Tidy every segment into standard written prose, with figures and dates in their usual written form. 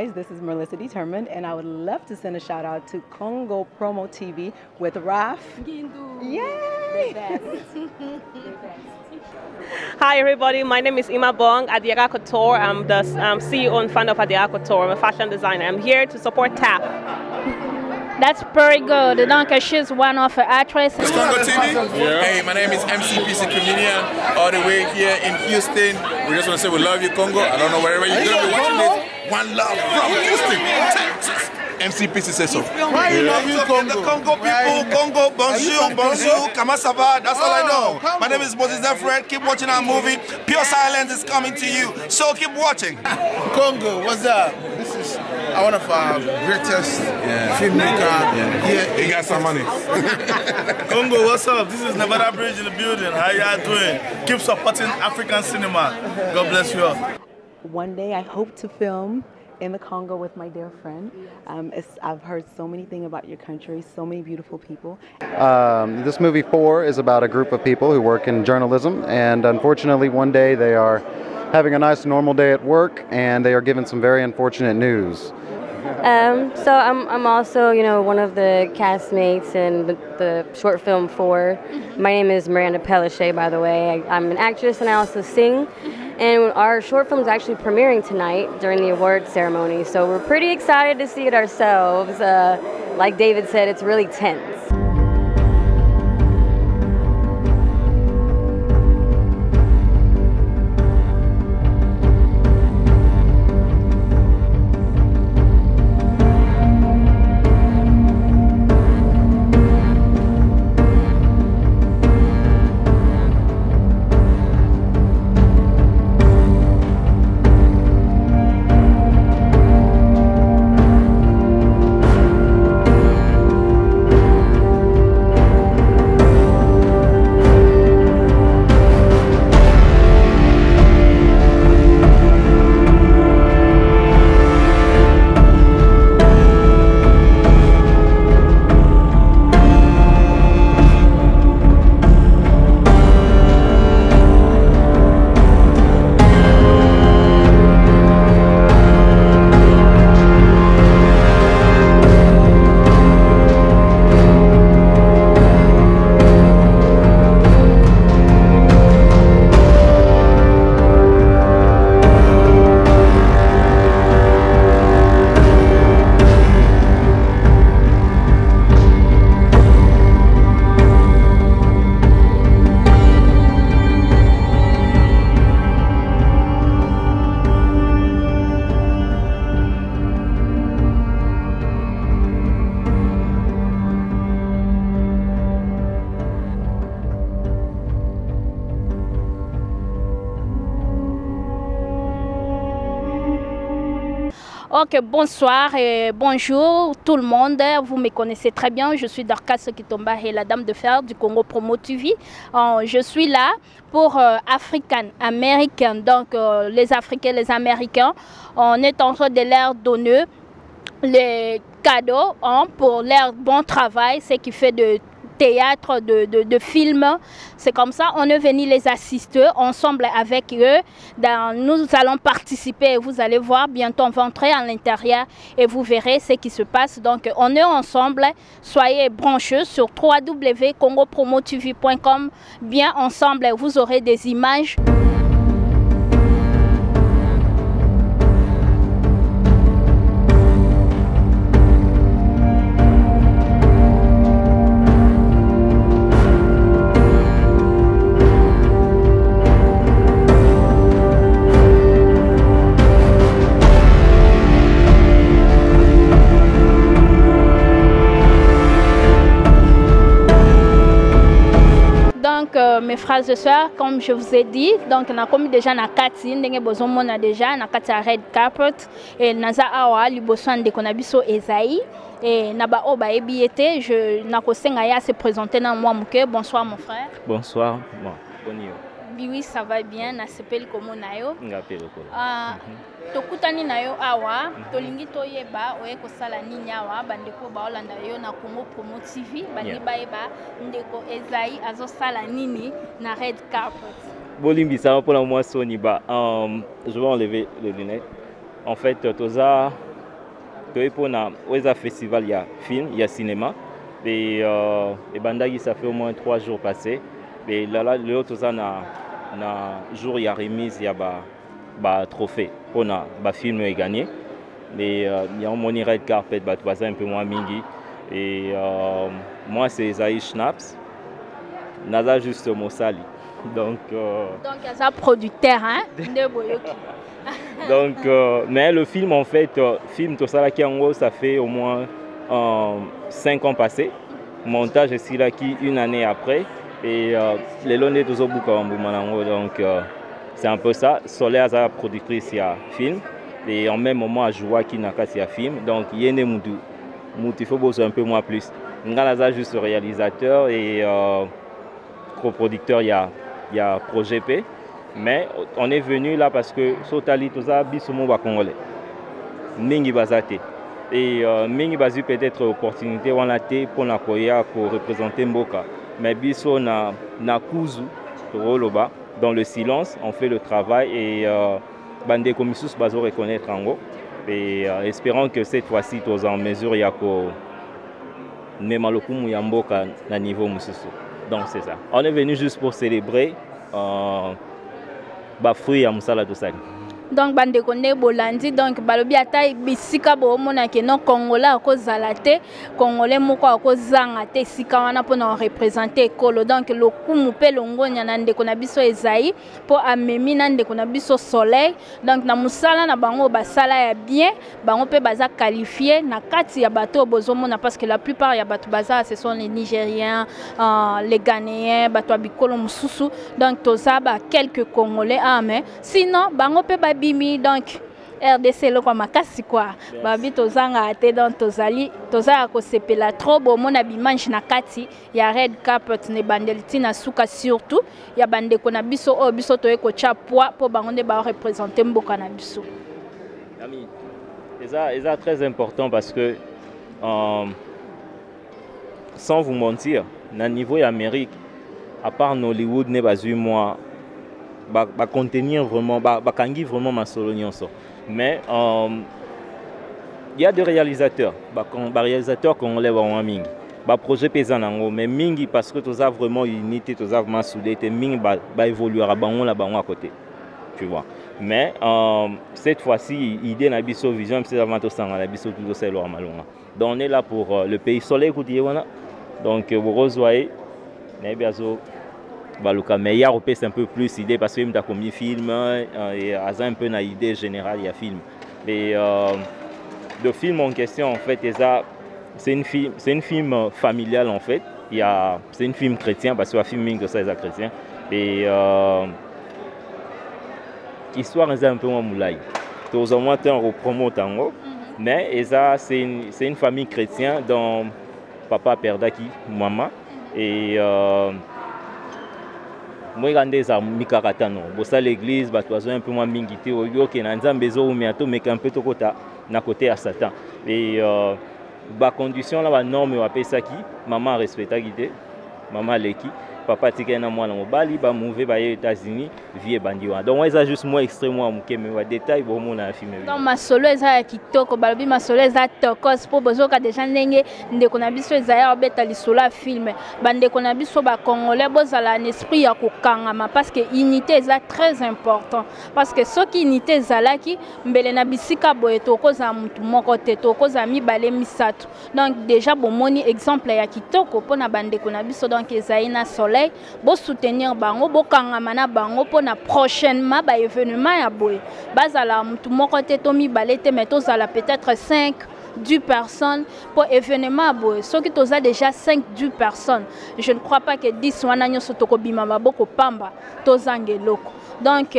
viewers, this is Melissa Determined, and I would love to send a shout out to Congo Promo TV with Raf. Yay! Hi everybody, my name is Ima Bong, Adiara Couture. I'm the CEO and founder of Adiara Couture. I'm a fashion designer. I'm here to support TAF. That's very good. Donc, she's one of the actresses. It's Congo TV. Yeah. Hey, my name is MCPC Comedian, all the way here in Houston. We just want to say we love you, Congo. I don't know wherever you're going to be watching this. One love from Houston, Texas. MCPC says so. Why you love you, Congo? The Congo people, Congo, bonjour, bonjour, comment ça va? That's all I know. My name is Moses Fred. Keep watching our movie. Pure Silence is coming to you, so keep watching. Congo, what's up? This is one of our greatest filmmakers here. He got some money. Congo, what's up? This is Nevada Bridge in the building. How y'all doing? Keep supporting African cinema. God bless you all. One day I hope to film in the Congo with my dear friend. I've heard so many things about your country, so many beautiful people. This movie 4 is about a group of people who work in journalism, and unfortunately one day they are having a nice normal day at work and they are given some very unfortunate news. So I'm also, one of the castmates in the short film 4. My name is Miranda Pellichet, by the way. I'm an actress and I also sing. And our short film is actually premiering tonight during the awards ceremony. So we're pretty excited to see it ourselves. Like David said, it's really tense. Ok, bonsoir et bonjour tout le monde. Vous me connaissez très bien. Je suis Dorcas Kitomba et la Dame de Fer du Congo Promo TV. Je suis là pour African American, donc les Africains, les Américains. On est en train de leur donner les cadeaux pour leur bon travail, ce qui fait de théâtre, de films. C'est comme ça, on est venu les assister ensemble avec eux. Nous allons participer, vous allez voir, bientôt on va entrer à l'intérieur et vous verrez ce qui se passe. Donc on est ensemble, soyez branchés sur www.congopromotv.com. Bien ensemble, vous aurez des images. Donc mes frères et sœurs, comme je vous ai dit, donc on a commis déjà na kati ndenge bozomo na déjà na kati red carpet et naza awa liboso de konabiso Esaïe et naba oba ebiete je na kosenga ya se présenter na moi muke. Bonsoir mon frère. Bonsoir. Bon, bonio. Oui, ça va bien, na sepeli komo na yo. Ngapelo ko. Tokutani na yo awa, tolingi toyeba oye kosala nini awa bandeko ba olanda yo na Congo Promo TV, bandi bayeba ndeko Esaïe azosala nini na red carpet. Bolimbi ça pour la moi Sony ba. Je vais enlever les lunettes. En fait, toza que pour un festival, il y a film, il y a cinéma. Et Bandagi, ça fait au moins 3 jours passés. Et là, l'autre jour, il y a remise, il y a un trophée pour un film gagné. Mais il y a un moni red carpet, un peu moins mingi. Et moi, c'est Zaï Schnaps. Naza juste Mossali. Donc, il y a un producteur, hein? Donc, mais le film, en fait, tout ça, qui en gros, ça fait au moins 5 ans passés. Montage ici, là, qui 1 année après. Et les longs tous au bout, donc c'est un peu ça. Soleil a la productrice, il y a film. Et en même moment, à Joua qui n'a qu'à film. Donc, il y a il faut bosser un peu moins plus. Ngalaza juste réalisateur et coproducteur, il y a Projet P. Mais on est venu là parce que Sotali, tout ça, Bissoumo va congolais. Mingi Bazate. Et Mingi Bazu peut-être opportunité on a été pour la Koya pour représenter Mboka. Mais Bisso na Kuzu, dans le silence, on fait le travail et Bande Komissus Bazo reconnaître en gros. Et espérons que cette fois-ci, tous en mesure, il y a même à Mboka à niveau Mususu. Donc c'est ça. On est venu juste pour célébrer. Fruit à Moussala de Sali. Donc bande konde bolandi donc balobi ata bisika bo mona ke non congolais ko zalate congolais moko ko zanga te sika wana pona représenter ekolo donc le kumu pe longonya na ndeko na biso ezai po amemi na ndeko na biso soleil donc na musala na bango basala ya bien bango pe baza qualifié na kati ya bato bozomona parce que la plupart ya bato baza ce sont les Nigériens les Ghanéens bato bikolo mususu donc toza ba quelques congolais mais sinon bango pe bimi donc RDC le kwa makasi kwa babi tozanga ate donc tozala ko sepela trop bo mona bimanche na kati ya red carpet ne bandeliti na suka surtout ya bande ko na biso o biso to eko cha poids pour bango ne ba représenter mboka na biso. Ami c'est très important parce que sans vous mentir na niveau Amérique à part Hollywood ne bazu moi va contenir vraiment, va vraiment ma solo nyonso. Mais il y a des réalisateurs, réalisateurs congolais va mingi, projet paysan nango, mais mingi parce que tous a vraiment unité, tous a vraiment soudé, et mingi va évoluer à bango là bango à côté, tu vois. Mais cette fois-ci, idée na biso vision, c'est avant tout ça na biso tout ça lo malonga. Donc on est là pour le pays soleil côté wana. Donc vous rejoignez, na biazo mais il y a un peu plus d'idées parce que tu as commis film et un peu une idée générale il y a film et le film en question en fait c'est une film familial en fait c'est une film chrétien parce que le film que ça est chrétien et histoire est un peu moins moulay tous au moins on promo tango mais c'est une famille chrétienne dont papa perdaki maman et moi quand ça mikaratano bossa l'église batoiso un peu moins mingité oyo ke na nzambe zo umiato mais un peu tokota na côté à Satan et condition là ba norme wa pesa ki maman respecta guide maman leki papa tika na mwana mobali ba mouver ba États-Unis vie bandiwa donc ça juste moi extrêmement muke mais wa détail bo mona film donc ma solo eza kitoko balobi ma solo eza tokos po bozoka déjà ndenge ndeko na biso eza ya obeta lisolo ya film bandeko na biso ba congolais bozala un esprit ya kokangama parce que unité eza très important parce que soki unité ezalaki mbele na bisika boye tokoza mutu moko te tokoza mibale misato donc déjà bomoni exemple ya kitoko pona bandeko na biso donc ezaina soleil bo soutenir bango bo kangama na bango pona prochainement ba événement ya boye bazala mutu moko te to mibale te mais tozala peut-être 5-10 personnes pour événement boye soki toza déjà 5-10 personnes je ne crois pas que 10 wana nyoso tokobima maboko pamba tozange loko donc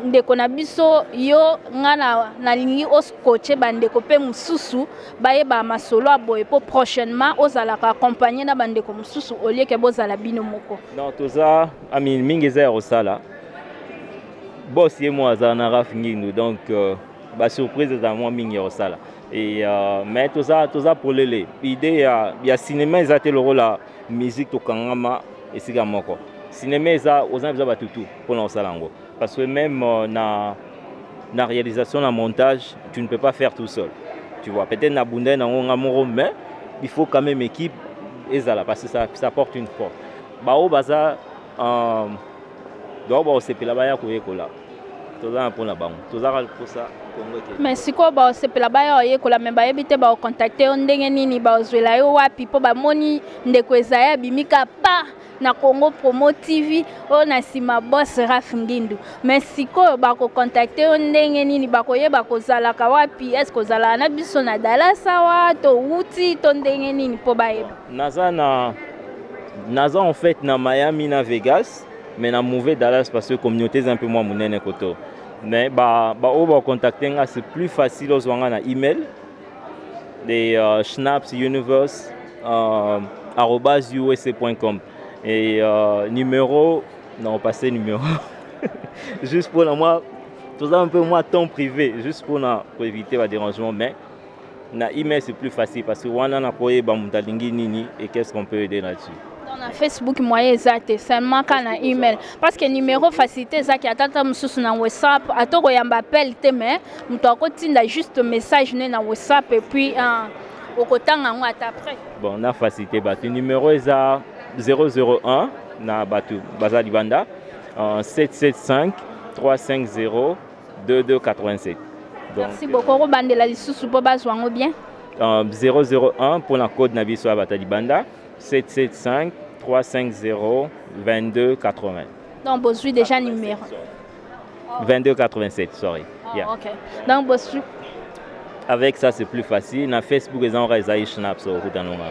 ndeko na biso yo ngana na lingi oskoche bandeko pe mususu baye ba masolo aboye po prochainement ozala ka accompagner na bandeko mususu au lieu que bozala bino moko non toza ami mingi za rosala boss ye moi za na rafingi donc ba surprise za moi mingi rosala et mais toza pour les idée ya cinéma ezate le rôle la musique to kangama esika moko cinéma eza ozana biza batutu pour na salango parce que même na réalisation na montage tu ne peux pas faire tout seul tu vois. Peut-être Nabunda Nango, mais il faut quand même équipe ezala parce que ça porte une force. Bao baza donc c'est pour la baya koyekola. Toza pour la banque. Toza pour ça. Mais si quoi ba c'est pour la baya koyekola mais ba yebite ba contacter ndenge nini ba ozwela yo wapi po ba moni ndeko ezaya bimika pa na Congo Promo TV o na sima boss Raf Ngindu. Mais si quoi ba ko contacter ndenge nini ba koyeba kozala ka wapi est-ce kozala na biso na Dallas wa to uti to ndenge nini po ba yeba. Naza en fait na Miami na Vegas mais na mauvais Dallas parce que communauté est un peu moins monene koto. Mais ba contacter c'est plus facile aux wanga na email les schnapsuniverse @usa.com et numéro non passer numéro juste pour moi tout ça un peu moins temps privé juste pour éviter le dérangement mais na email c'est plus facile parce que on a koye ba mutalingi nini et qu'est-ce qu'on peut aider là-dessus. Dans Facebook moyen exact seulement quand na email parce que numéro facilité ça qui atata mususu na WhatsApp atoko yamba appel te mais muto akotinda juste message na WhatsApp et puis au kotanga ngo après. Bon na facilité ba numéro eza 001 na batu baza libanda 775 350 2287. Merci beaucoup bandela lisusu po bazwango bien. 001 pour la code na biso abata libanda 775 350 2280. Donc besoin déjà numéro 2287 sorry. Yeah. OK. Donc besoin avec ça c'est plus facile na Facebook les gens résaï schnaps au kutanonga.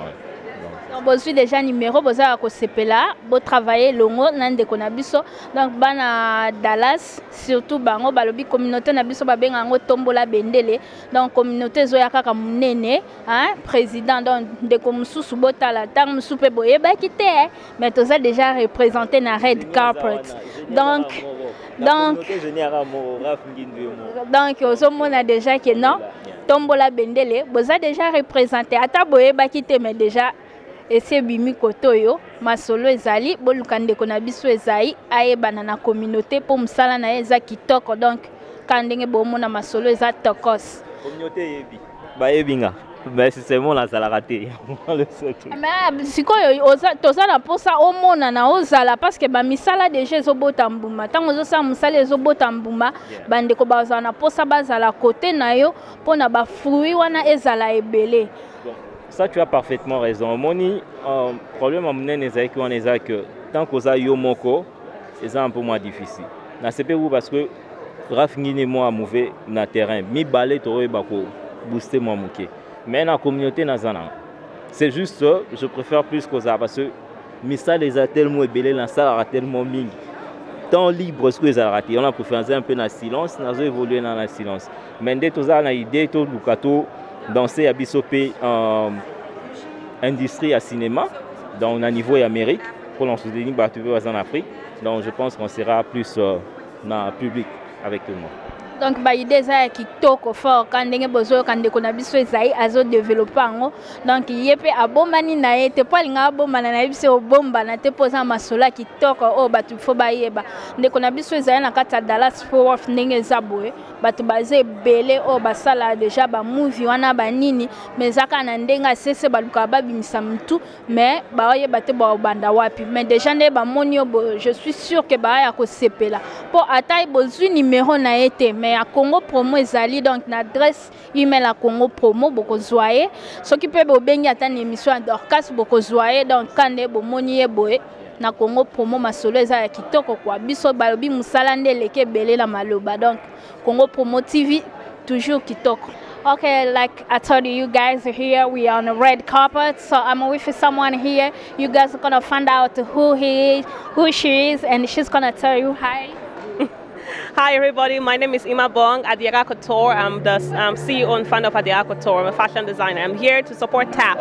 Donc besoin déjà numéro boza ko sepela bo travailler longo nande ko na biso donc bana Dallas surtout bango balobi communauté na biso ba benga ngo tombola bendele donc communauté zo yakaka munene hein président donc de ko mususu botala tang musupe boye ba kité mais toza déjà représenté na red carpet donc ozomona déjà que non tombola bendele boza déjà représenté ata boye ba kité mais déjà et c'est bimi kotoyo masolo ezali bolukande ko na biso ezai ayebana na communauté pour musala na eza kitoko donc kandenge bomona masolo eza tokos communauté yebi ba yebinga mais c'est bon la sala raté mais sikoyo toza na posa omona na ozala parce que ba misala déjà ezobota mbuma tango ozosa musala ezobota mbuma bande ko baza na posa bazala côté na yo pona ba fruit wana ezala ebele. Ça, tu as parfaitement raison. Moni, problème à mon c'est que tant qu'on a Yomoko, c'est un peu moins difficile. C'est pas parce que Raf Ngine moi mauvais na terrain, mi balai toré bako booster moi mouké. Mais la communauté nazana, c'est juste ça. Je préfère plus que ça parce que mi ça les a tellement belé, la salle a tellement mis temps libre ce que les a raté. On a préféré un peu dans le silence, on a évolué dans le silence. Mais dès que ça a idée tout bukato danser à Bissopé industrie à cinéma dans un niveau Amérique pour l'enseigner en Afrique. Donc je pense qu'on sera plus dans le public avec tout le monde. Donc ba idée ça qui toko fort quand ndenge bozo quand ndeko na biso ezai azo développer ngo donc yepe abomani na ete pa linga abomana na biso bomba na te posa masola qui toko o batu fo ba yeba ndeko na biso ezai na kata Dallas Fort Worth ndenge zaboe batu baze belé o basala déjà ba movie wana ba nini mais zaka na ndenga sese baluka babimisa mtu mais ba yeba te ba banda wapi mais déjà ne ba monio je suis sûr que ba ya ko sepela pour atai bozu numéro na ete mais à Congo Promo ezali donc l'adresse email à Congo Promo boko zoyer ce qui peut bengi ata émission Dorcas boko zoyer donc quand bo moni boye na Congo Promo masolo eza kitoko kwa biso balobi musala ndeleke belé la maloba donc Congo Promo TV toujours kitoko. Okay, like I told you guys here, we are on the red carpet, so I'm with someone here. You guys are gonna find out who he is, who she is, and she's gonna tell you hi. Hi everybody, my name is Ima Bong, Adiara Couture. I'm the CEO and founder of Adiara Couture. I'm a fashion designer. I'm here to support TAF.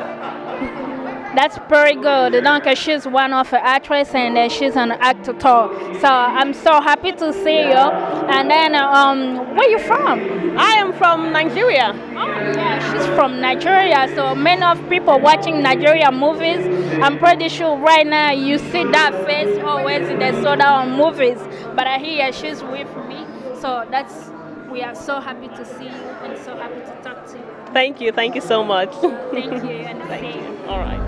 That's very good. Donc, she's one of the actresses and she's an actor. So I'm so happy to see you. And then, where are you from? I am from Nigeria. Oh, yeah, she's from Nigeria. So many of people watching Nigeria movies, I'm pretty sure right now you see that face always in the soda movies. But I hear she's with me. So we are so happy to see you and so happy to talk to you. Thank you so much. Thank you. Thank you. All right.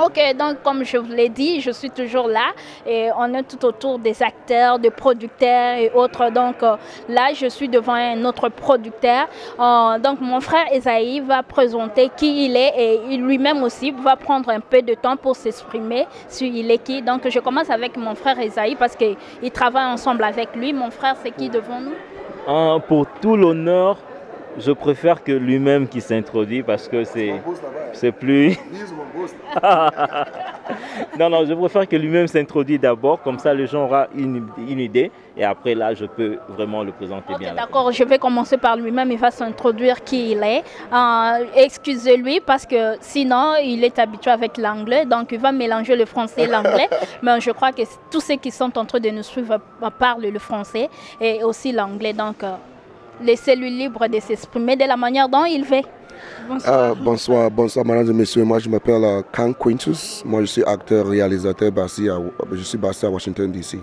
Ok, donc comme je vous l'ai dit, je suis toujours là et on est tout autour des acteurs, des producteurs et autres. Donc là, je suis devant un autre producteur. Donc mon frère Esaïe va présenter qui il est et lui-même aussi va prendre un peu de temps pour s'exprimer sur il est qui. Donc je commence avec mon frère Esaïe parce qu'il travaille ensemble avec lui. Mon frère, c'est qui devant nous? Pour tout l'honneur, je préfère que lui-même qui s'introduit parce que c'est plus... non, je préfère que lui-même s'introduise d'abord, comme ça les gens auront une idée et après là je peux vraiment le présenter bien. D'accord, je vais commencer par lui-même, il va s'introduire qui il est. Excusez-lui parce que sinon il est habitué avec l'anglais, donc il va mélanger le français et l'anglais, mais je crois que tous ceux qui sont en train de nous suivre parlent le français et aussi l'anglais, donc laissez-lui libre de s'exprimer de la manière dont il veut. Bonsoir, madame et messieurs. Moi, je m'appelle Kang Quintus. Moi, je suis acteur, réalisateur, je suis basé à Washington, D.C.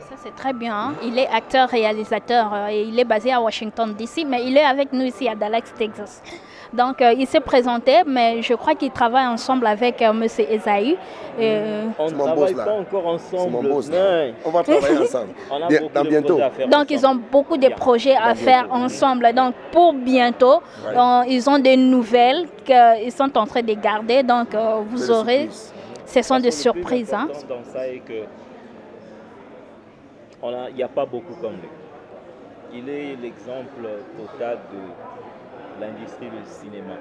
Ça, c'est très bien. Hein? Il est acteur, réalisateur et il est basé à Washington, D.C., mais il est avec nous ici à Dallas, Texas. Donc, il s'est présenté, mais je crois qu'il travaille ensemble avec M. Esaïe. On ne travaille pas encore ensemble. C'est mon boss, on va travailler ensemble. Dans bientôt. Donc, ils ont beaucoup de projets à faire ensemble. Donc, pour bientôt, ils ont des nouvelles qu'ils sont en train de garder. Donc, vous aurez... Ce sont des surprises. Hein? Dans ça est que il n'y a pas beaucoup comme lui. Il est l'exemple total de l'industrie du cinéma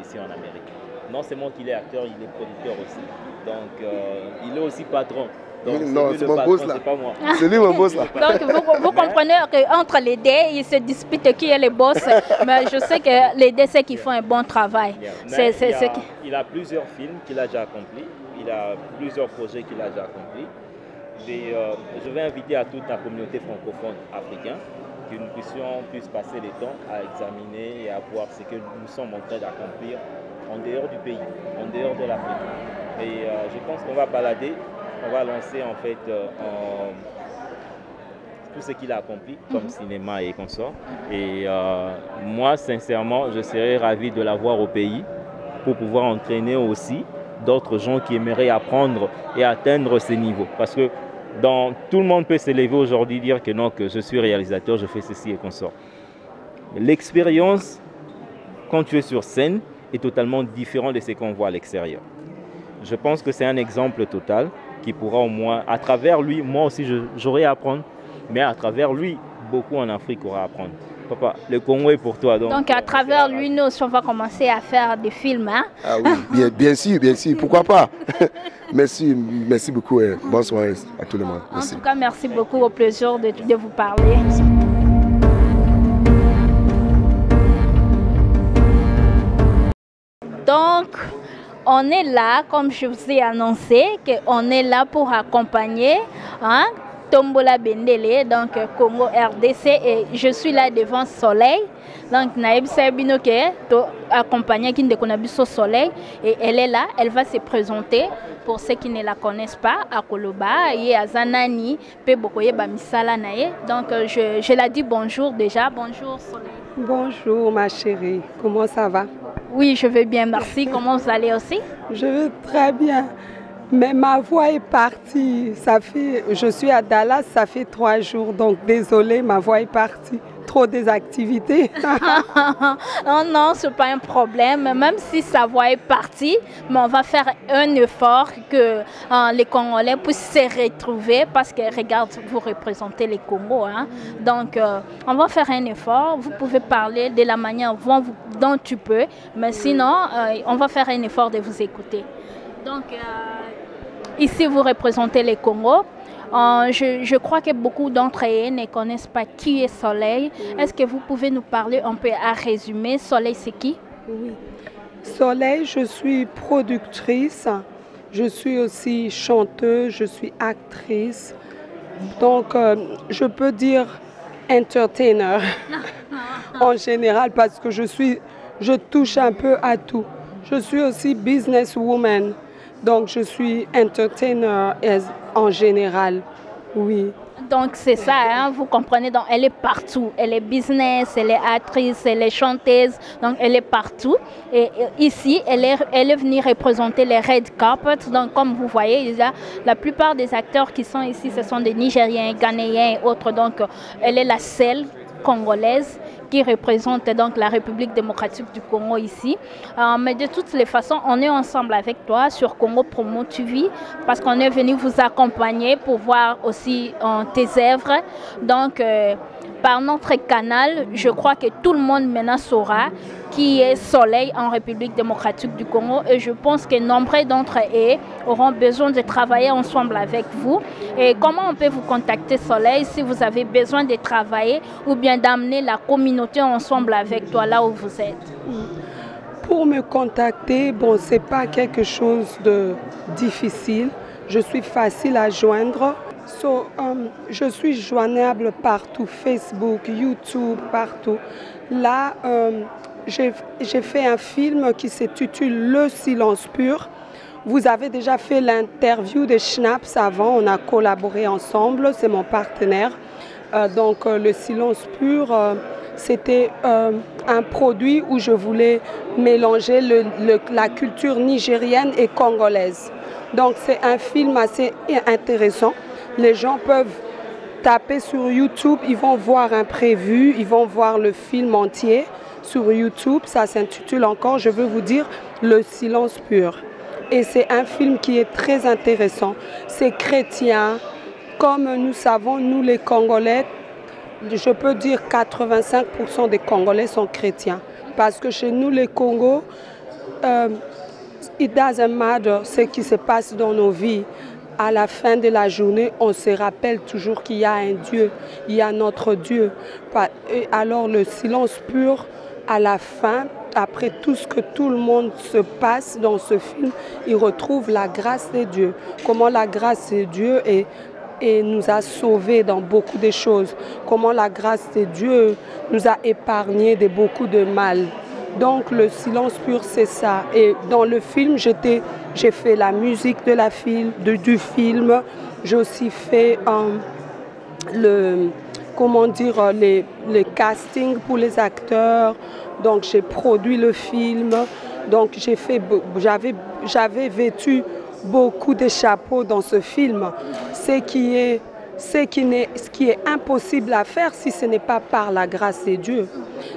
ici en Amérique. Non seulement qu'il est acteur, il est producteur aussi. Donc, il est aussi patron. Donc, non, c'est mon boss là. C'est pas moi. C'est lui mon boss là. Donc, vous comprenez qu'entre les deux, ils se disputent qui est le boss. Mais je sais que les deux, c'est qu'ils font un bon travail. Il a plusieurs films qu'il a déjà accomplis. Il a plusieurs projets qu'il a déjà accomplis. Et, je vais inviter à toute la communauté francophone africaine que nous puissions passer le temps à examiner et à voir ce que nous sommes en train d'accomplir en dehors du pays, en dehors de l'Afrique. Et je pense qu'on va balader, on va lancer en fait tout ce qu'il a accompli comme cinéma et consorts. Et moi, sincèrement, je serais ravi de l'avoir au pays pour pouvoir entraîner aussi d'autres gens qui aimeraient apprendre et atteindre ces niveaux. Parce que tout le monde peut se lever aujourd'hui et dire que non, que je suis réalisateur, je fais ceci et consort. L'expérience, quand tu es sur scène, est totalement différente de ce qu'on voit à l'extérieur. Je pense que c'est un exemple total qui pourra au moins, à travers lui, moi aussi j'aurai à apprendre, mais à travers lui, beaucoup en Afrique aura à apprendre. Papa, le Congo est pour toi. Donc à travers lui, nous aussi, on va commencer à faire des films. Hein? Ah oui, bien sûr, pourquoi pas. Merci beaucoup et bonsoir à tout le monde. Merci. En tout cas, merci beaucoup, au plaisir de vous parler. Donc, on est là, comme je vous ai annoncé, qu'on est là pour accompagner Tombola Bendele, donc Congo RDC, et je suis là devant Soleil. Donc, Naïb Sabinoke, accompagnée qui ne connaît pas au Soleil, et elle est là, elle va se présenter pour ceux qui ne la connaissent pas à Koloba, et à Zanani, Pebokoye Bamisala Naye. Donc, je la dis bonjour déjà. Bonjour Soleil. Bonjour ma chérie, comment ça va? Oui, je vais bien, merci. Comment vous allez aussi? Je vais très bien. Mais ma voix est partie. Je suis à Dallas, ça fait 3 jours, donc désolée, ma voix est partie. Trop des activités. Non, ce n'est pas un problème. Même si sa voix est partie, mais on va faire un effort que les Congolais puissent se retrouver parce que, regarde, vous représentez les Congos. Hein? Donc, on va faire un effort. Vous pouvez parler de la manière dont tu peux, mais sinon, on va faire un effort de vous écouter. Donc, ici, vous représentez les Congos. Je crois que beaucoup d'entre eux ne connaissent pas qui est Soleil. Est-ce que vous pouvez nous parler un peu à résumer? Soleil, c'est qui? Oui. Soleil, je suis productrice. Je suis aussi chanteuse, je suis actrice. Donc, je peux dire entertainer en général parce que je touche un peu à tout. Je suis aussi businesswoman. Donc, je suis entertainer en général, oui. Donc c'est ça, hein, vous comprenez, donc elle est partout. Elle est business, elle est actrice, elle est chanteuse, donc elle est partout. Et ici, elle est venue représenter les red carpets. Donc comme vous voyez, la plupart des acteurs qui sont ici, ce sont des Nigériens, Ghanéens et autres. Donc elle est la seule congolaise qui représente donc la République démocratique du Congo ici. Mais de toutes les façons, on est ensemble avec toi sur Congo Promo TV parce qu'on est venu vous accompagner pour voir aussi tes œuvres. Donc, par notre canal, je crois que tout le monde maintenant saura qui est Soleil en République démocratique du Congo et je pense que nombreux d'entre eux auront besoin de travailler ensemble avec vous. Et comment on peut vous contacter Soleil si vous avez besoin de travailler ou bien d'amener la communauté ensemble avec toi là où vous êtes? Pour me contacter, bon, c'est pas quelque chose de difficile. Je suis facile à joindre. Je suis joignable partout, Facebook, YouTube, partout. Là, j'ai fait un film qui s'intitule Le silence pur. Vous avez déjà fait l'interview de Schnaps avant, on a collaboré ensemble, c'est mon partenaire. Donc Le silence pur, c'était un produit où je voulais mélanger la culture nigérienne et congolaise. Donc c'est un film assez intéressant. Les gens peuvent taper sur YouTube, ils vont voir un prévu, ils vont voir le film entier sur YouTube. Ça s'intitule encore, je veux vous dire, Le silence pur. Et c'est un film qui est très intéressant. C'est chrétien. Comme nous savons, nous les Congolais, je peux dire 85% des Congolais sont chrétiens. Parce que chez nous, les Congos, it doesn't matter ce qui se passe dans nos vies. À la fin de la journée, on se rappelle toujours qu'il y a un Dieu, il y a notre Dieu. Et alors le silence pur, à la fin, après tout ce que tout le monde se passe dans ce film, il retrouve la grâce de Dieu. Comment la grâce de Dieu nous a sauvés dans beaucoup de choses. Comment la grâce de Dieu nous a épargnés de beaucoup de mal. Donc le silence pur, c'est ça. Et dans le film, j'ai fait la musique du film. J'ai aussi fait le casting pour les acteurs. Donc j'ai produit le film. Donc j'avais vêtu beaucoup de chapeaux dans ce film. Ce qui est impossible à faire si ce n'est pas par la grâce de Dieu.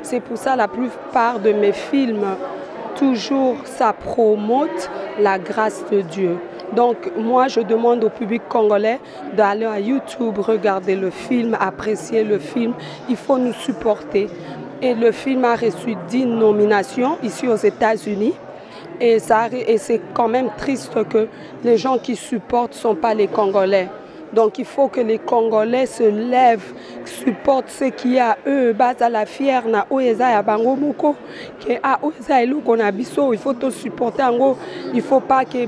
C'est pour ça la plupart de mes films, toujours ça promote la grâce de Dieu. Donc moi je demande au public congolais d'aller à YouTube, regarder le film, apprécier le film. Il faut nous supporter. Et le film a reçu 10 nominations ici aux États-Unis. Et c'est quand même triste que les gens qui supportent ne sont pas les Congolais. Donc il faut que les Congolais se lèvent, supportent ce qui est à eux, base à la fière na oeza ya bango moko, que a oeza eloko na biso, il faut te supporter ango, il faut pas que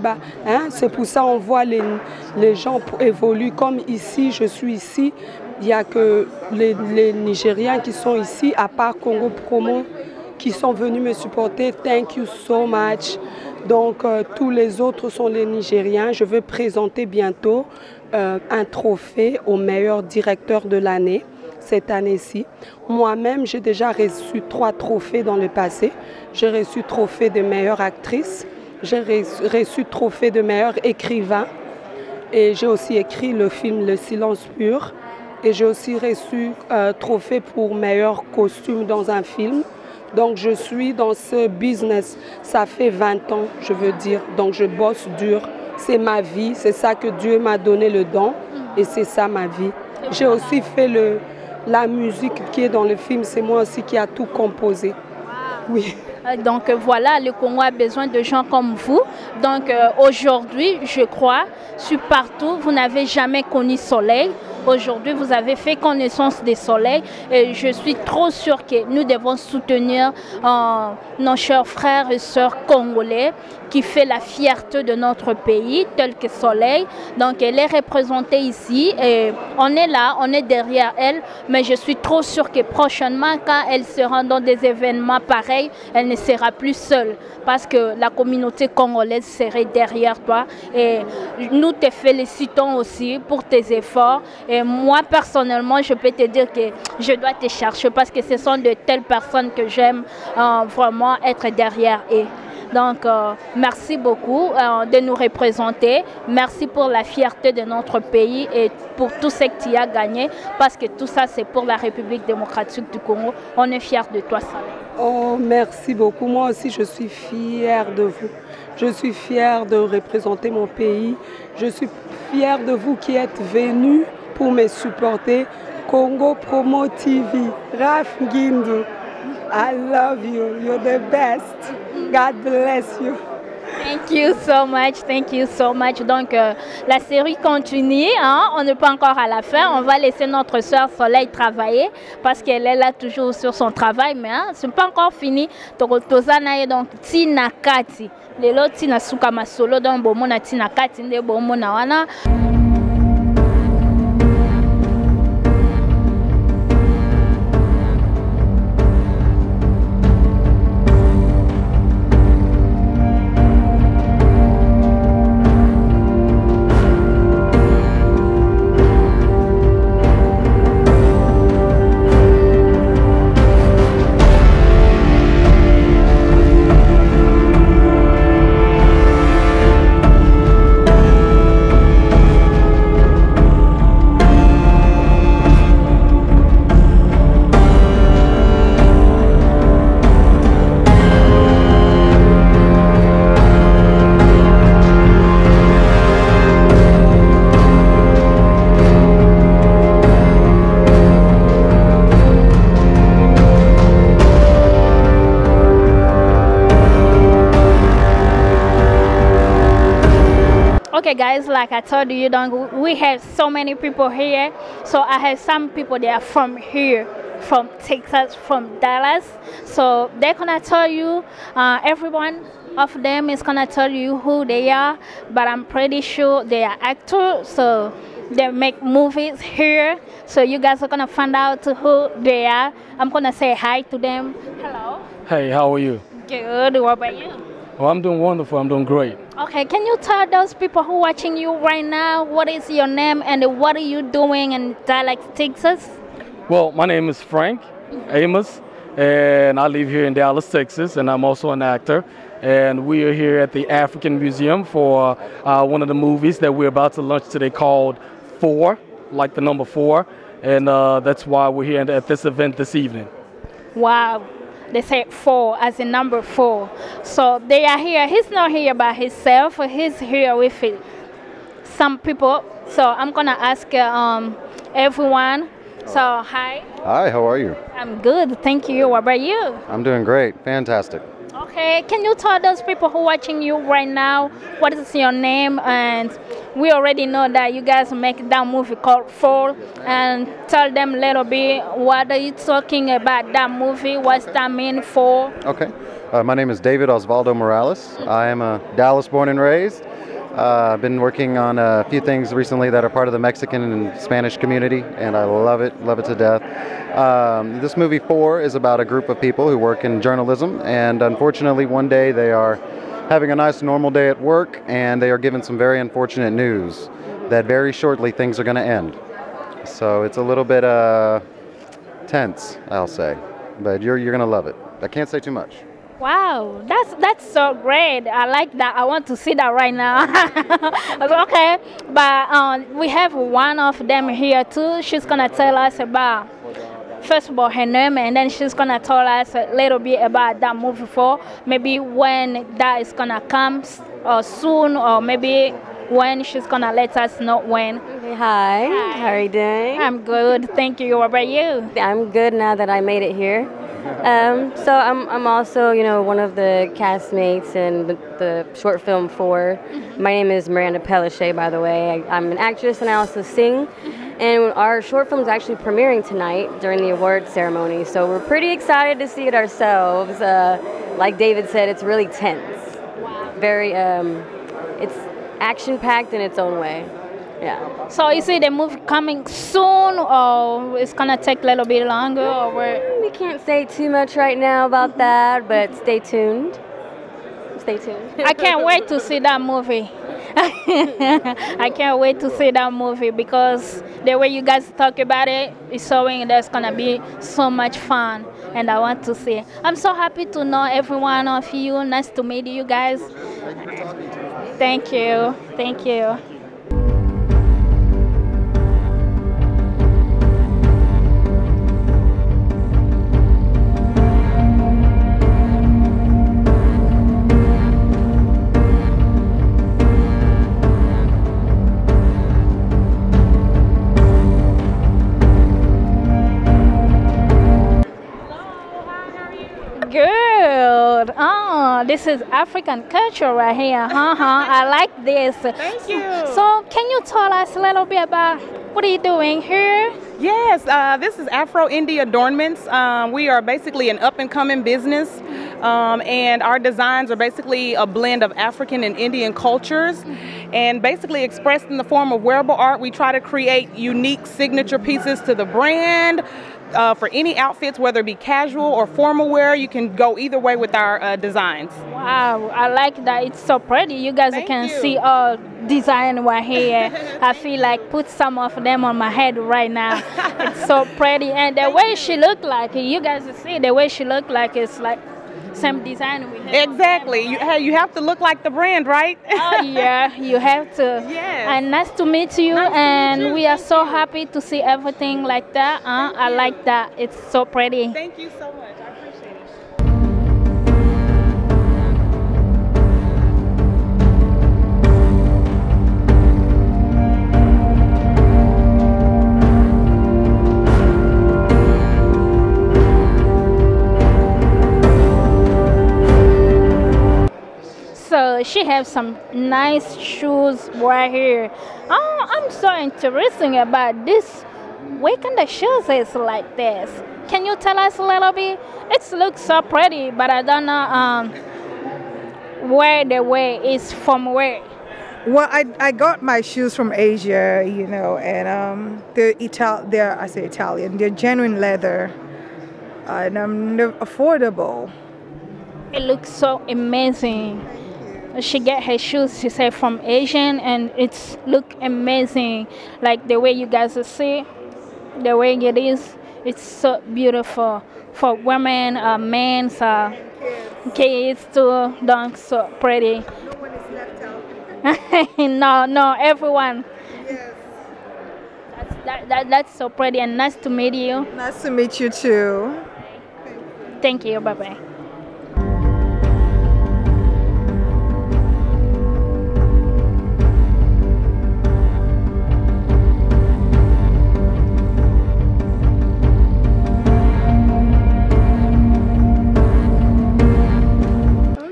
c'est pour ça on voit les gens évoluer comme ici, je suis ici, il n'y a que les Nigériens qui sont ici, à part Congo Promo, qui sont venus me supporter. Thank you so much. Donc tous les autres sont les Nigériens. Je vais présenter bientôt un trophée au meilleur directeur de l'année, cette année-ci. Moi-même, j'ai déjà reçu 3 trophées dans le passé. J'ai reçu trophée de meilleure actrice, j'ai reçu trophée de meilleur écrivain et j'ai aussi écrit le film Le silence pur et j'ai aussi reçu trophée pour meilleur costume dans un film. Donc je suis dans ce business, ça fait 20 ans, je veux dire, donc je bosse dur. C'est ma vie, c'est ça que Dieu m'a donné le don et c'est ça ma vie. J'ai aussi fait la musique qui est dans le film, c'est moi aussi qui a tout composé. Oui. Donc voilà, le Congo a besoin de gens comme vous. Donc aujourd'hui, je crois, sur partout, vous n'avez jamais connu Soleil. Aujourd'hui, vous avez fait connaissance des Soleils et je suis trop sûre que nous devons soutenir nos chers frères et sœurs congolais qui fait la fierté de notre pays, tel que Soleil. Donc, elle est représentée ici et on est là, on est derrière elle, mais je suis trop sûre que prochainement, quand elle sera dans des événements pareils, elle ne sera plus seule parce que la communauté congolaise serait derrière toi. Et nous te félicitons aussi pour tes efforts et Et moi, personnellement, je peux te dire que je dois te chercher parce que ce sont de telles personnes que j'aime vraiment être derrière eux. Donc, merci beaucoup de nous représenter. Merci pour la fierté de notre pays et pour tout ce que tu as gagné. Parce que tout ça, c'est pour la République démocratique du Congo. On est fiers de toi, Saleh. Oh, merci beaucoup. Moi aussi, je suis fière de vous. Je suis fière de représenter mon pays. Je suis fière de vous qui êtes venus pour me supporter. Congo Promo TV, Raf Ngindu, I love you. You're the best. God bless you. Thank you so much. Thank you so much. Donc, la série continue. Hein? On n'est pas encore à la fin. On va laisser notre sœur Soleil travailler parce qu'elle est là toujours sur son travail. Mais hein, ce n'est pas encore fini. Donc, Tina Kati. Les lots Tina Sukama Solo. Donc, Bomona Tina Kati. Bomona Wana. Okay guys, like I told you, we have so many people here. So I have some people that are from here, from Texas, from Dallas. So they're gonna tell you, everyone of them is gonna tell you who they are, but I'm pretty sure they are actors, so they make movies here. So you guys are gonna find out who they are. I'm gonna say hi to them. Hello. Hey, how are you? Good, what about you? Well, I'm doing wonderful, I'm doing great. Okay, can you tell those people who are watching you right now, what is your name and what are you doing in Dallas, Texas? Well, my name is Frank Amos, and I live here in Dallas, Texas, and I'm also an actor. And we are here at the African Museum for one of the movies that we're about to launch today called 4, like the number 4. And that's why we're here at this event this evening. Wow. They say 4 as in number 4. So they are here. He's not here by himself. He's here with some people. So I'm going to ask everyone. So hi. Hi, how are you? I'm good. Thank you. What about you? I'm doing great. Fantastic. Okay. Can you tell those people who are watching you right now what is your name? And we already know that you guys make that movie called 4, and tell them a little bit what are you talking about that movie, what's that mean for? Okay, my name is David Osvaldo Morales. I am a Dallas born and raised. I've been working on a few things recently that are part of the Mexican and Spanish community, and I love it to death. This movie 4 is about a group of people who work in journalism, and unfortunately one day they are having a nice normal day at work, and they are given some very unfortunate news that very shortly things are going to end. So it's a little bit tense, I'll say, but you're going to love it. I can't say too much. Wow, that's so great. I like that. I want to see that right now. Okay, but we have one of them here too. She's going to tell us about, first of all, her name, and then she's going to tell us a little bit about that movie 4, maybe when that is going to come soon, or maybe when she's going to let us know when. Okay, hi, how are you doing? I'm good, thank you. What about you? I'm good now that I made it here. So I'm also, one of the castmates in the short film 4. My name is Miranda Pellichet, by the way. I'm an actress and I also sing. And our short film is actually premiering tonight during the award ceremony. So we're pretty excited to see it ourselves. Like David said, it's really tense. Wow. Very, it's action-packed in its own way. Yeah. So is it a movie coming soon, or it's gonna take a little bit longer, or we can't say too much right now about that, but stay tuned. Stay tuned. I can't wait to see that movie. I can't wait to see that movie because the way you guys talk about it is showing there's gonna be so much fun, and I want to see. I'm so happy to know every one of you. Nice to meet you guys. Thank you. Thank you. Good. Oh, this is African culture right here. I like this. Thank you. So, can you tell us a little bit about what are you doing here? Yes, this is Afro Indie Adornments. We are basically an up-and-coming business, and our designs are basically a blend of African and Indian cultures, and basically expressed in the form of wearable art. We try to create unique signature pieces to the brand. For any outfits, whether it be casual or formal wear, you can go either way with our designs. Wow, I like that. It's so pretty. You guys can see all design right here. I feel like put some of them on my head right now. It's so pretty. And the way she look like, you guys see the way she look like, it's like same design we have. Exactly. You have to look like the brand, right? Oh yeah, you have to. Yes. And nice to meet you. And we are so happy to see everything like that. I like that. It's so pretty. Thank you so much. I appreciate it. So she has some nice shoes right here. Oh, I'm so interested about this. What kind of shoes is like this? Can you tell us a little bit? It looks so pretty, but I don't know where the way is from where. Well, I got my shoes from Asia, you know, and they're Italian. They're genuine leather, and they're affordable. It looks so amazing. She get her shoes, she said, from Asian, and it's look amazing. Like the way you guys see, the way it is, it's so beautiful for women, men, kids too. Don't so pretty. No one is left out. No, everyone. Yes. That's so pretty, and nice to meet you. Nice to meet you too. Thank you. Bye bye.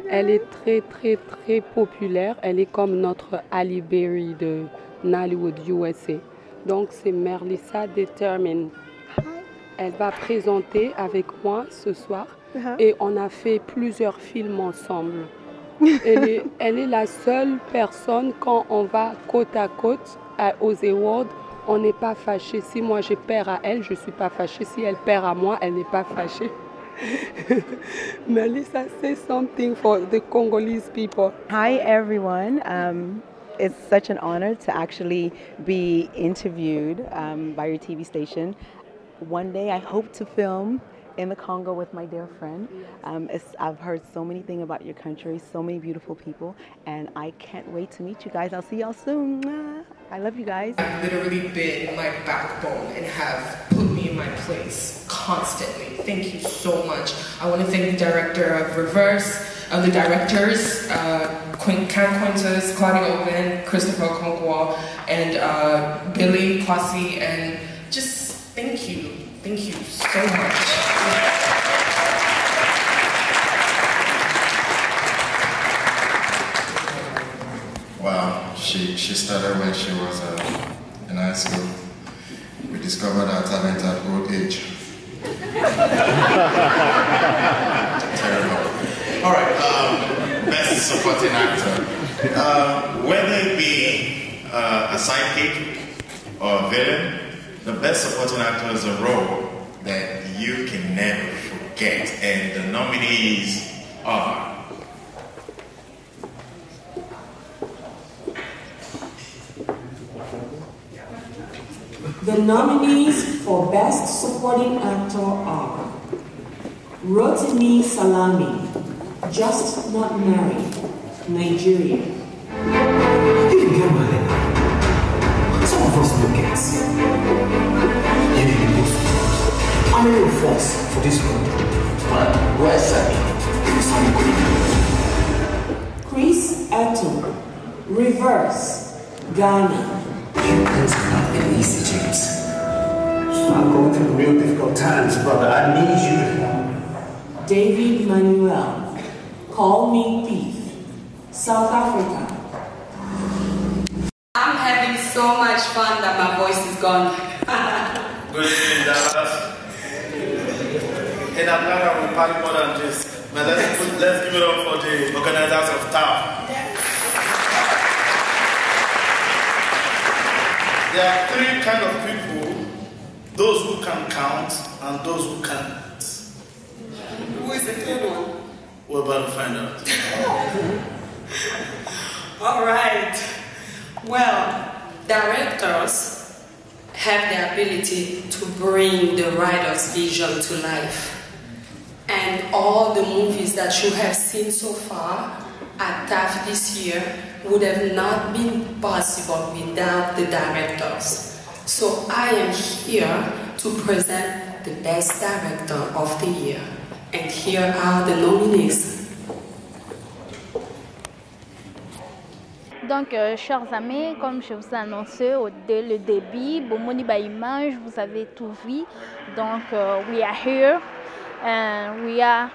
Elle est très, très, très populaire. Elle est comme notre Halle Berry de Nollywood USA. Donc, c'est Merlissa Determine. Elle va présenter avec moi ce soir. Et on a fait plusieurs films ensemble. Elle est la seule personne, quand on va côte à côte aux Awards, on n'est pas fâché. Si moi je perds à elle, je ne suis pas fâchée. Si elle perd à moi, elle n'est pas fâchée. Melissa, say something for the Congolese people. Hi, everyone. It's such an honor to actually be interviewed by your TV station. One day I hope to film in the Congo with my dear friend. I've heard so many things about your country, so many beautiful people, and I can't wait to meet you guys. I'll see y'all soon. I love you guys. I've literally been my backbone and have put me in my place constantly. Thank you so much. I want to thank the director of Reverse, the directors, Cam Quintus, Claudia Oben, Christopher Okonkwo, and Billy Kwasi, and just thank you. Thank you so much. Wow, she started when she was in high school. We discovered her talent at old age. Terrible. All right, best supporting actor. Whether it be a sidekick or a villain, the best supporting actor is a role that you can never forget, and the nominees are nominees for Best Supporting Actor are Rotimi Salami, Just Not Married, Nigeria. You can get married now. Some of us no get. You need to go school. How many of us for this one? Where's Sami? Chris Eto, Reverse, Ghana. It's not been easy, James. I'm going through real difficult times, brother. I need you to help. David Manuel, Call Me Thief, South Africa. I'm having so much fun that my voice is gone. Good evening, Dallas. In Atlanta, we party more than this. But let's give it up for the organizers of TAF. There are three kinds of people: those who can count and those who can't. Who is the third one? We're about to find out. All right. Well, directors have the ability to bring the writer's vision to life. And all the movies that you have seen so far at TAF this year would have not been possible without the directors. So I am here to present the best director of the year. And here are the nominees. Donc, chers amis, comme je vous ai annoncé dès le début, Bomoni by Image, vous avez tout vu. Donc, we are here and we are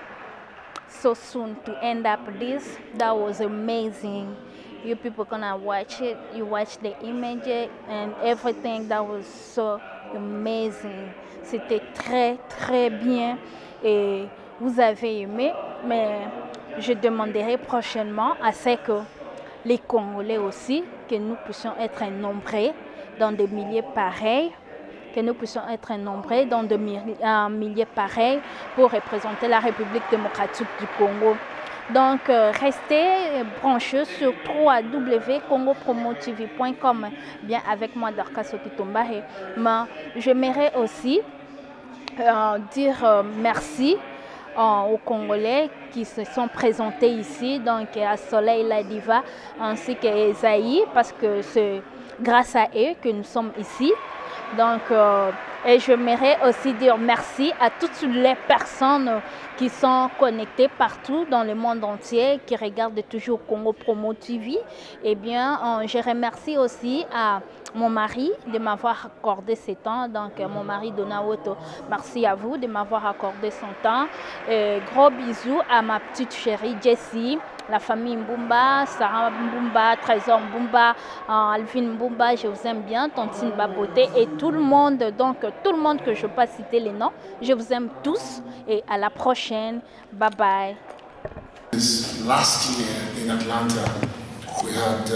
so soon to end up this. That was amazing. You people gonna watch it. You watch the image and everything. That was so amazing. C'était très, très bien et vous avez aimé. Mais je demanderai prochainement à ce que les Congolais aussi, que nous puissions être nombreux dans des milliers pareils, que nous puissions être nombreux dans des milliers pareils pour représenter la République démocratique du Congo. Donc, restez branchés sur www.congopromotv.com, bien avec moi, Dorcas Okitombahe. Mais j'aimerais aussi dire merci aux Congolais qui se sont présentés ici, donc à Soleil la Diva ainsi qu'à Esaïe, parce que c'est grâce à eux que nous sommes ici. Donc, et j'aimerais aussi dire merci à toutes les personnes qui sont connectées partout dans le monde entier, qui regardent toujours Congo Promo TV. Eh bien, je remercie aussi à mon mari de m'avoir accordé ce temps. Donc, mon mari Donawoto, merci à vous de m'avoir accordé son temps. Gros bisous à ma petite chérie Jessie, la famille Mbumba, Sarah Mbumba, Trésor Mbumba, Alvin Mbumba, je vous aime bien, Tontine Baboté et tout le monde. Donc, tout le monde que je ne peux pas citer les noms, je vous aime tous et à la prochaine. Bye bye. This last year in Atlanta, we had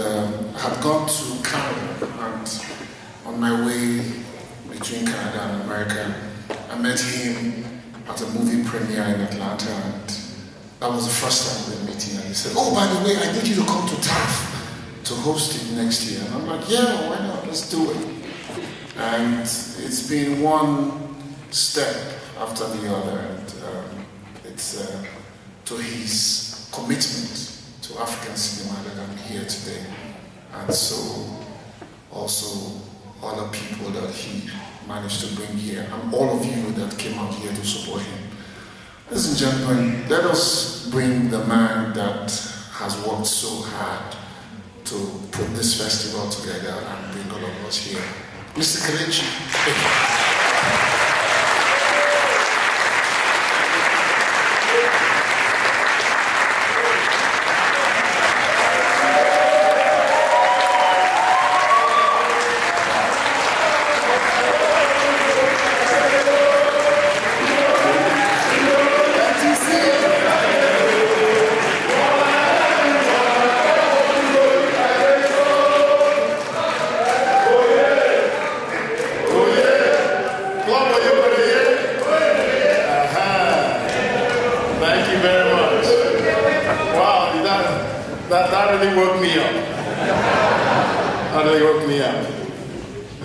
gone to Canada, and on my way between Canada and America, I met him at a movie premiere in Atlanta, and that was the first time we were meeting. And he said, "Oh, by the way, I need you to come to TAF to host it next year." And I'm like, "Yeah, why not? Let's do it." And it's been one step after the other, and it's to his commitment to African cinema that I'm here today, and so also other people that he managed to bring here, and all of you that came out here to support him. Ladies and gentlemen, let us bring the man that has worked so hard to put this festival together and bring all of us here. Mr. Kelechi.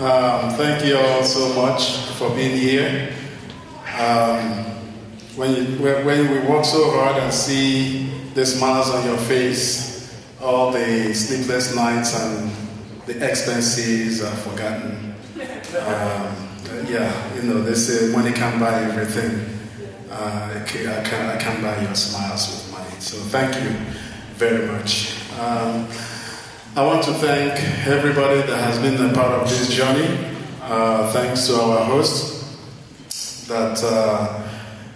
Thank you all so much for being here. When we work so hard and see the smiles on your face, all the sleepless nights and the expenses are forgotten. Yeah, you know, they say money can't buy everything. I can't buy your smiles with money. So thank you very much. I want to thank everybody that has been a part of this journey. Thanks to our host that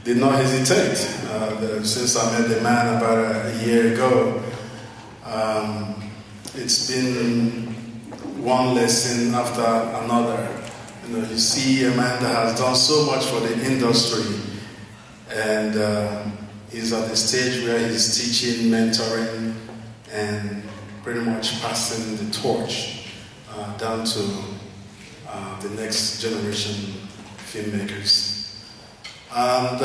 did not hesitate. Since I met the man about a year ago, it's been one lesson after another. You know, you see a man that has done so much for the industry, and he's at the stage where he's teaching, mentoring, and pretty much passing the torch down to the next generation filmmakers. And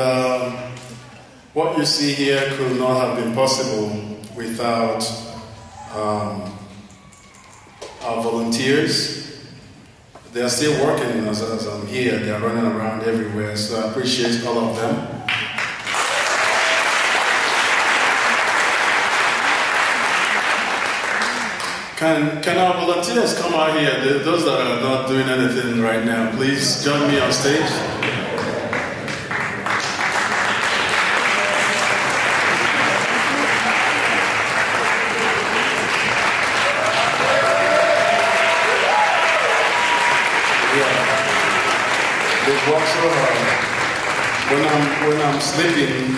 what you see here could not have been possible without our volunteers. They are still working as I'm here. They are running around everywhere, so I appreciate all of them. Can our volunteers come out here? Those that are not doing anything right now, please join me on stage. They work so hard. When I'm sleeping,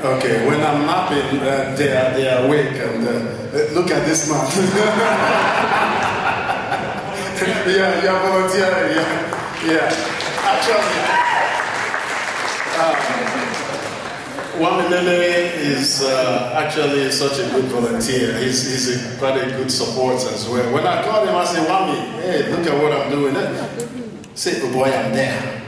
okay, when I'm napping, they are awake and look at this man. Yeah, you're volunteering. Yeah. Actually, Wamilele is actually such a good volunteer. He's quite a good support as well. When I called him, I said, Wami, hey, look at what I'm doing. Say, oh boy, I'm there.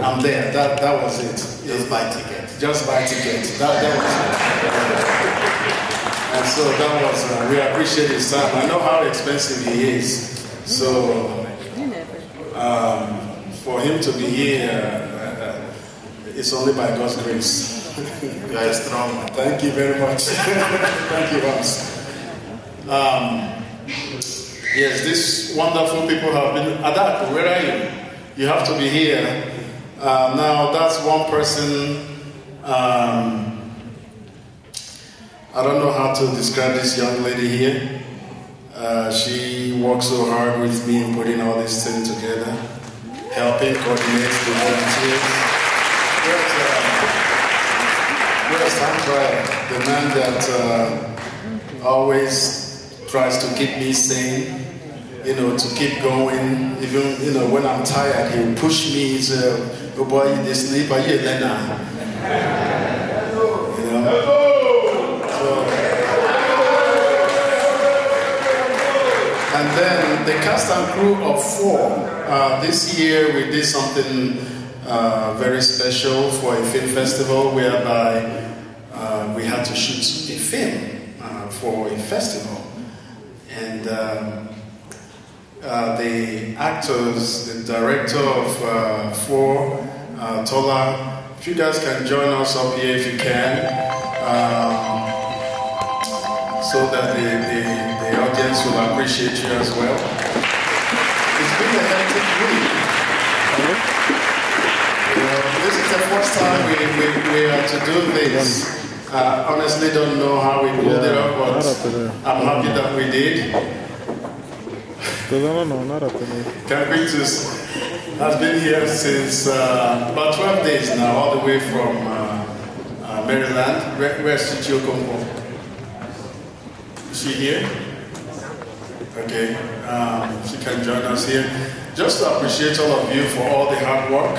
I'm there. That was it. Just buy tickets. Just buy tickets. That was it. And so that was, we appreciate his time. I know how expensive he is. So for him to be here, it's only by God's grace. You are strong. Thank you very much. Thank you, Vance. Yes, these wonderful people have been. Adak, where are you? You have to be here. Now, that's one person. I don't know how to describe this young lady here. She works so hard with me in putting all these things together, helping coordinate the volunteers. Where's Sandra, the man that always tries to keep me sane, you know, to keep going. Even, you know, when I'm tired, he'll push me. He's oh boy, you sleep, are you Elena? You know? And then the cast and crew of 4. This year we did something very special for a film festival, whereby we had to shoot a film for a festival. And the actors, the director of 4, Tola, if you guys can join us up here if you can, so that the audience will appreciate you as well. It's been a hectic week. You know, this is the first time we are to do this. Honestly don't know how we pulled it up, but I'm happy that we did. Concretus has been here since about 12 days now, all the way from Maryland. Where's Chichio Kombo? Is she here? Okay, she can join us here. Just to appreciate all of you for all the hard work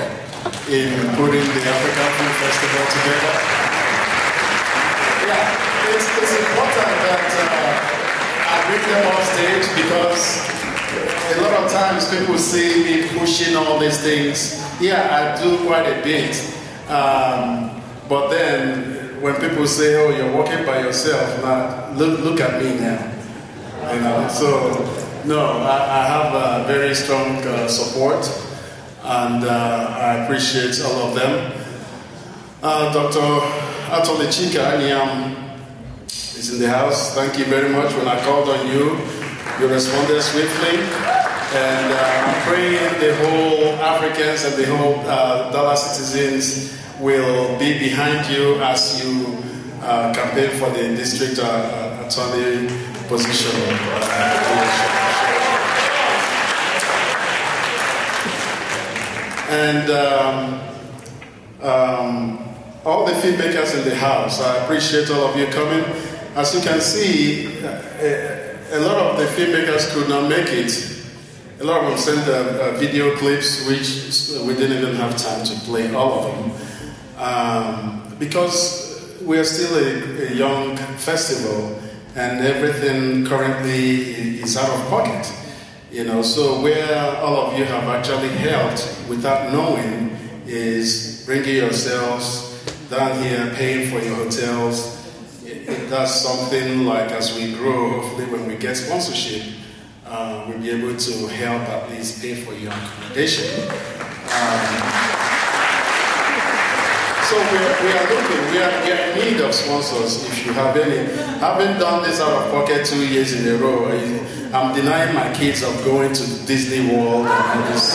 in putting the African Film Festival together. Yeah, it's important that I bring them on stage, because a lot of times people see me pushing all these things. Yeah, I do quite a bit. But then when people say, oh, you're working by yourself, now look at me now. You know, so No, I have very strong support, and I appreciate all of them. Dr. Atoli Chika Anyam is in the house. Thank you very much. When I called on you, you responded swiftly. And I'm praying the whole Africans and the whole Dallas citizens will be behind you as you campaign for the district attorney position. And all the filmmakers in the house, I appreciate all of you coming. As you can see, a lot of the filmmakers could not make it. A lot of them sent video clips, which we didn't even have time to play all of them. Because we are still a young festival, and everything currently is out of pocket. You know, so where all of you have actually helped without knowing is bringing yourselves down here, paying for your hotels. That's something like, as we grow, hopefully when we get sponsorship, we'll be able to help at least pay for your accommodation. So we are in need of sponsors. If you have any, having done this out of pocket 2 years in a row, I'm denying my kids of going to Disney World and this,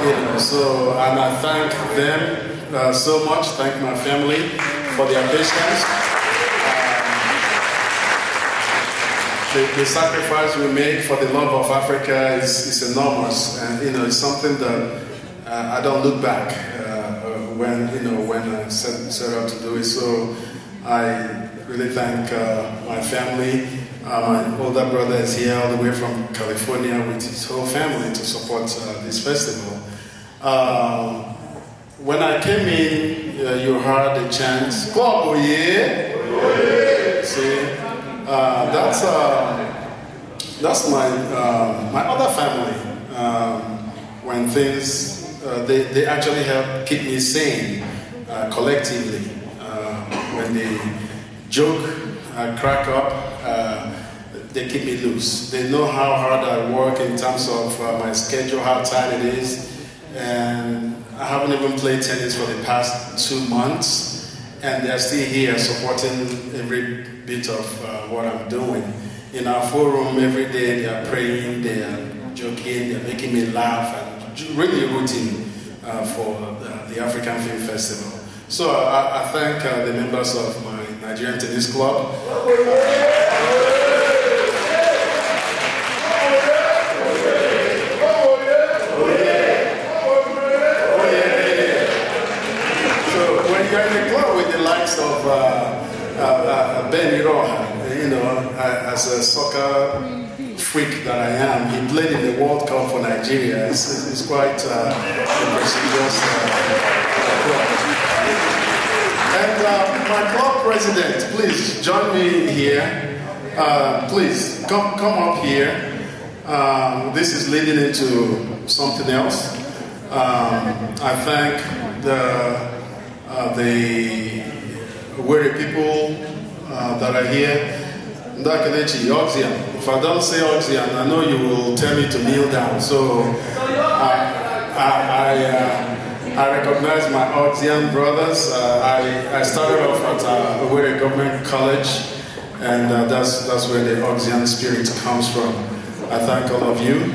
you know. So, and I thank them so much. Thank my family for their patience. The sacrifice we make for the love of Africa is enormous, and you know, it's something that I don't look back when I set out to do it. So I really thank my family. My older brother is here all the way from California with his whole family to support this festival. When I came in, you heard the chant, "Club Oye!" See. That's my other family. When things they actually help keep me sane collectively. When they joke, crack up, they keep me loose. They know how hard I work in terms of my schedule, how tight it is, and I haven't even played tennis for the past 2 months, and they're still here supporting every bit of what I'm doing. In our forum every day, they are praying, they are joking, they are making me laugh, and really rooting for the African Film Festival. So I thank the members of my Nigerian Tennis Club. So when you're in the club with the likes of Ben Iroha, you know, as a soccer freak that I am, he played in the World Cup for Nigeria. It's quite a prestigious club. And my club president, please join me here. Please come up here. This is leading into something else. I thank the Wari people that are here. Ndakelechi, Oxian. If I don't say Oxian, I know you will tell me to kneel down. So I recognize my Oxian brothers. I started off at Wari Government College, and that's where the Oxian spirit comes from. I thank all of you.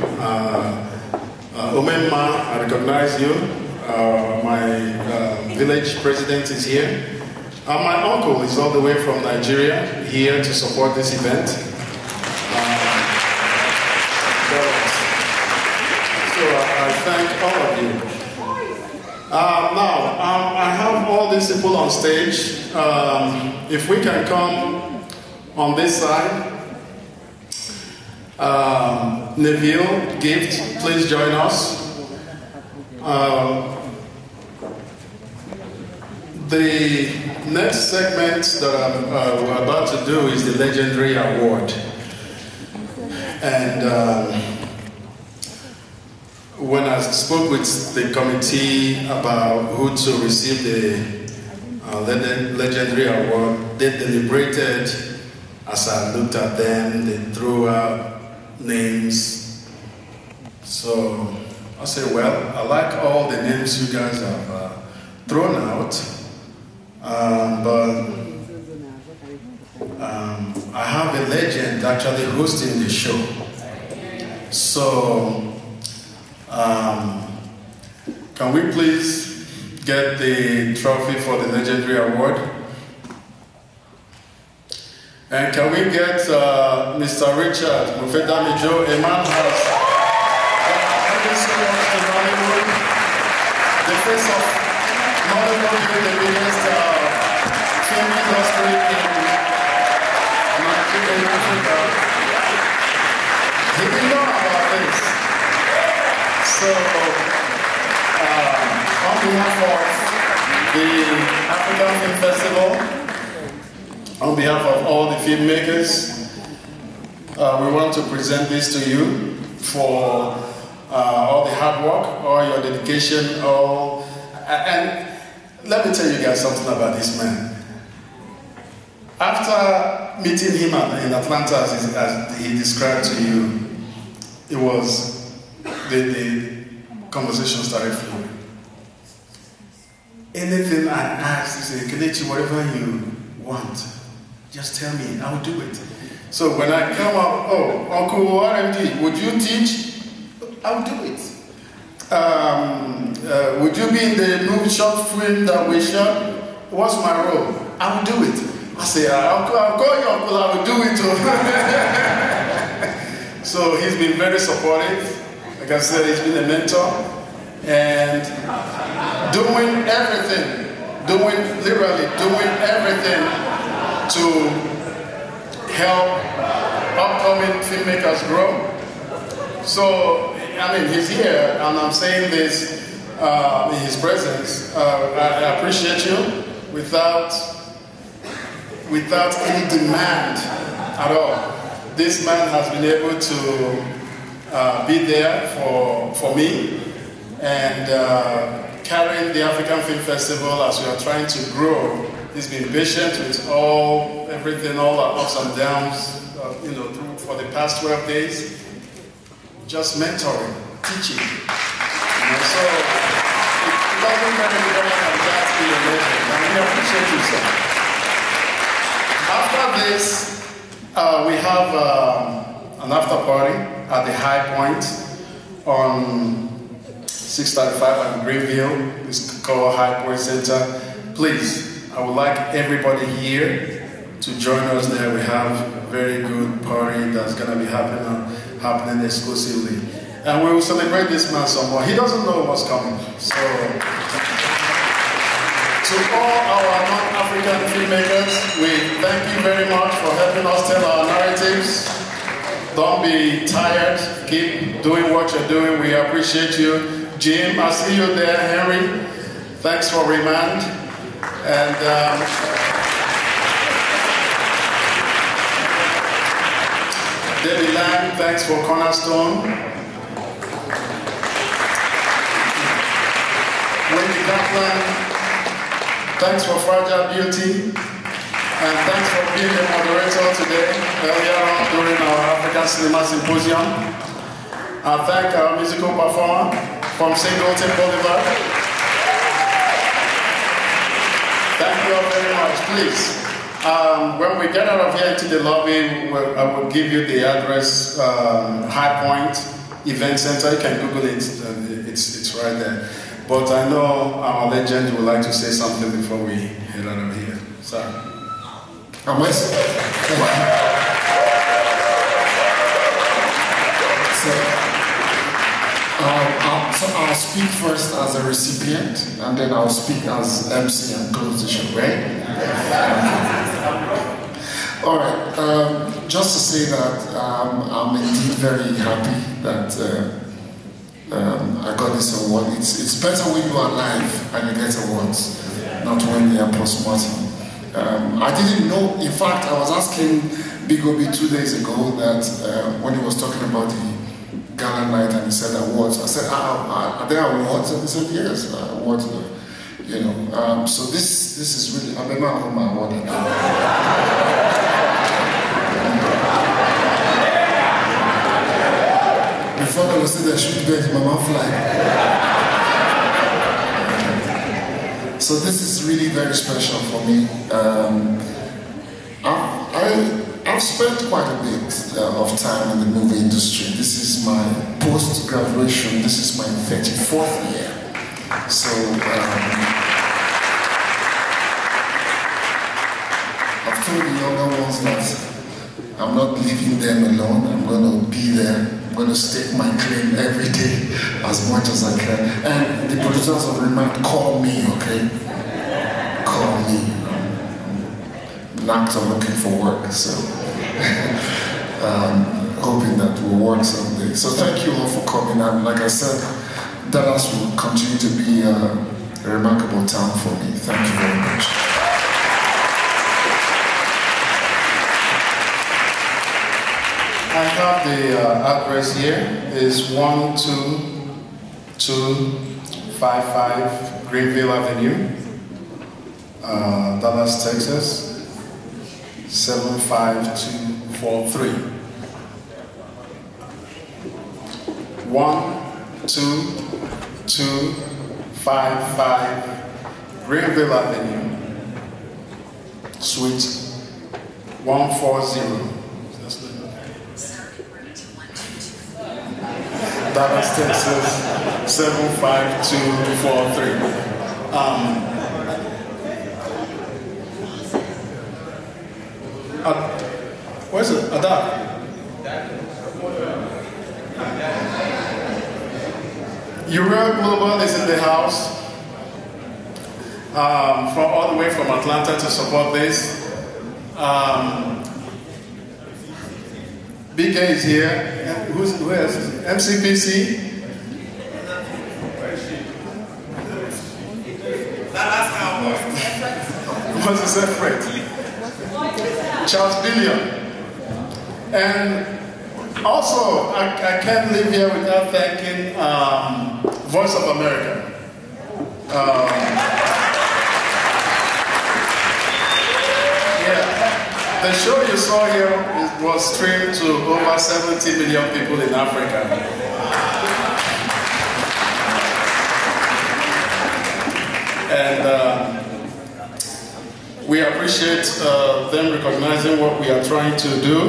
Omemma, I recognize you. My village president is here. My uncle is all the way from Nigeria here to support this event. So I thank all of you. Now, I have all these people on stage. If we can come on this side. Neville, Gift, please join us. The next segment that we're about to do is the Legendary Award. And when I spoke with the committee about who to receive the Legendary Award, they deliberated. As I looked at them, they threw out names So I say, well, I like all the names you guys have thrown out, but I have a legend actually hosting the show. So can we please get the trophy for the legendary award? And can we get Mr. Richard Mufedamijo, a man who has to Nollywood, the face of Nollywood, the biggest film industry in Africa. He didn't know about this. So, on behalf of the African Film Festival, on behalf of all the filmmakers, we want to present this to you for all the hard work, all your dedication, and let me tell you guys something about this man. After meeting him in Atlanta, as he described to you, it was the conversation started flowing. Anything I asked, he said, Kelechi, whatever you want, just tell me, I'll do it. So when I come up, oh, Uncle RMD, would you teach? I'll do it. Would you be in the movie short film that we shot? What's my role? I'll do it. I say, I'll call you Uncle, I will do it too. So he's been very supportive. Like I said, he's been a mentor. And doing everything to help upcoming filmmakers grow. So, I mean, he's here, and I'm saying this in his presence. I appreciate you without any demand at all. This man has been able to be there for me and carrying the African Film Festival as we are trying to grow. He's been patient with everything, all our ups and downs, for the past 12 days. Just mentoring, teaching. So it doesn't get any better than that to be a legend. And we appreciate you, sir. After this, we have an after party at the High Point on 635 at Greenville. It's called High Point Center. Please, I would like everybody here to join us there. We have a very good party that's going to be happening exclusively. And we will celebrate this man some more. He doesn't know what's coming. So, to all our non-African filmmakers, we thank you very much for helping us tell our narratives. Don't be tired. Keep doing what you're doing. We appreciate you. Jim, I see you there. Henry, thanks for Remand. And Debbie Lang, thanks for Cornerstone. Wendy Kaplan, thanks for Fragile Beauty. And thanks for being a moderator today, earlier on during our African Cinema Symposium. I thank our musical performer from Singleton Boulevard. Thank you all very much. Please, when we get out of here into the lobby, I will give you the address, High Point Event Center. You can Google it, it's right there. But I know our legend would like to say something before we head out of here. Sorry. I'm listening. So I'll speak first as a recipient, and then I'll speak as MC and close the show, right? All right. Just to say that I'm indeed very happy that I got this award. It's better when you are live and you get awards, not when they are post-mortem. I didn't know, in fact, I was asking Big Obi 2 days ago that when he was talking about the gala night and he said awards, I said, are there awards? And he said, yes, awards. So this is really, I'm a man of my award. before they will say they shoot birds, mama fly. So this is really very special for me. I've spent quite a bit of time in the movie industry. This is my post-graduation, this is my 34th year. So I've told the younger ones that I'm not leaving them alone. I'm going to be there. I'm going to stake my claim every day as much as I can. And the producers of Remand, call me, okay? Call me. I'm an actor looking for work, so hoping that will work someday. So thank you all for coming. And like I said, Dallas will continue to be a remarkable town for me. Thank you very much. I have the address here. It's 12255 Greenville Avenue, Dallas, Texas, 75243. 12255 Greenville Avenue, Suite 140. Dallas, Texas, 75243. Where's it? Adak? Uriel Global is in the house. From all the way from Atlanta to support this. BK is here. Who else? MCPC. Moses Efred. Charles Billion. And also, I can't leave here without thanking Voice of America. The show you saw here was streamed to over 70 million people in Africa. And we appreciate them recognizing what we are trying to do.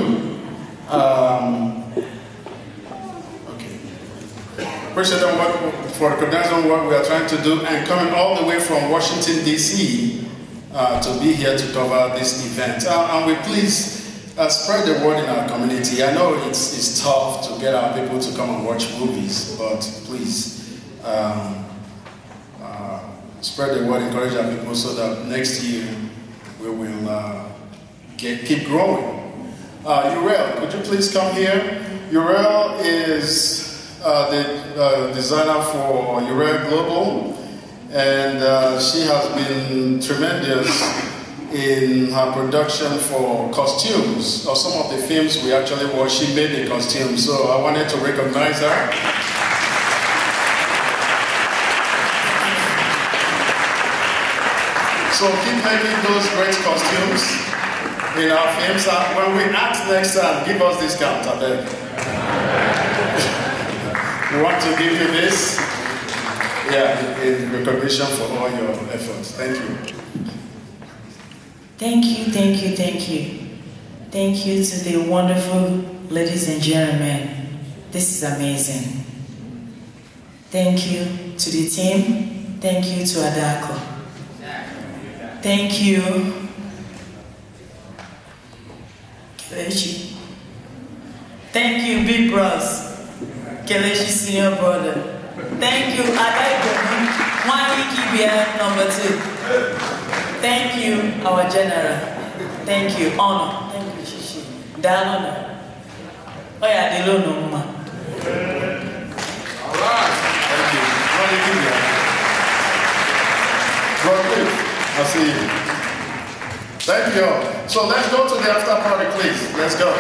Appreciate them for recognizing what we are trying to do and coming all the way from Washington, D.C. To be here to cover this event. And we please spread the word in our community. I know it's tough to get our people to come and watch movies, but please spread the word, encourage our people so that next year we will keep growing. Uriel, could you please come here? Uriel is the designer for Uriel Global. And she has been tremendous in her production for costumes. Or some of the films we actually watched, she made the costumes. So I wanted to recognize her. So keep making those great costumes in our films. When we act next time, give us discount, I beg. We want to give you this. Yeah, in recognition for all your efforts. Thank you. Thank you, thank you, thank you. Thank you to the wonderful ladies and gentlemen. This is amazing. Thank you to the team. Thank you to Adako. Thank you. Kelechi. Thank you, Big Bros. Kelechi Senior Brother. Thank you, Adaigo. Number 2. Thank you, our General. Thank you, Honor. Thank you, Shishi. Dalona. Oh yeah, Delono Mma. All right. Thank you. Good. I'll see you. Thank you all. So let's go to the after party, please. Let's go.